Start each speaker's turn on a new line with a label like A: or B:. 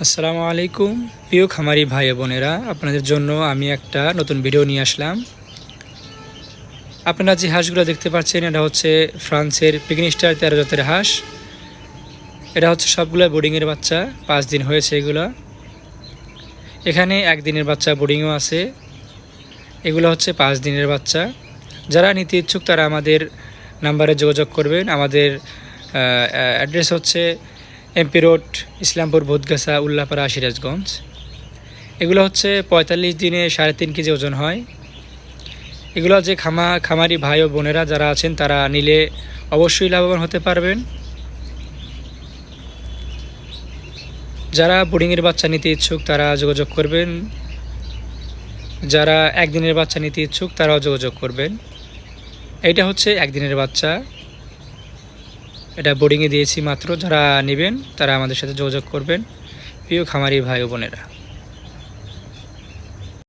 A: আসসালামু আলাইকুম প্রিয় খামারি ভাই বোনেরা, আপনাদের জন্য আমি একটা নতুন ভিডিও নিয়ে আসলাম। আপনারা যে হাঁসগুলো দেখতে পাচ্ছেন এটা হচ্ছে ফ্রান্সের পিগনিস্টার 13 জাতের হাঁস। এটা হচ্ছে সবগুলো বোর্ডিংয়ের বাচ্চা, 5 দিন হয়েছে এগুলো। এখানে 1 দিনের বাচ্চা বোর্ডিংও আছে। এগুলো হচ্ছে 5 দিনের বাচ্চা। যারা নিতে ইচ্ছুক তারা আমাদের নাম্বারে যোগাযোগ করবেন। আমাদের অ্যাড্রেস হচ্ছে এমপি রোড, ইসলামপুর, বোধগাছা, উল্লাপাড়া, সিরাজগঞ্জ। এগুলো হচ্ছে 45 দিনে 3.5 কেজি ওজন হয়। এগুলো যে খামারি ভাই ও বোনেরা যারা আছেন তারা নিলে অবশ্যই লাভবান হতে পারবেন। যারা বোর্ডিংয়ের বাচ্চা নিতে ইচ্ছুক তারা যোগাযোগ করবেন। যারা 1 দিনের বাচ্চা নিতে ইচ্ছুক তারাও যোগাযোগ করবেন। এইটা হচ্ছে 1 দিনের বাচ্চা, এটা বোর্ডিংয়ে দিয়েছি মাত্র। যারা নেবেন তারা আমাদের সাথে যোগাযোগ করবেন, প্রিয় খামারি ভাই ও বোনেরা।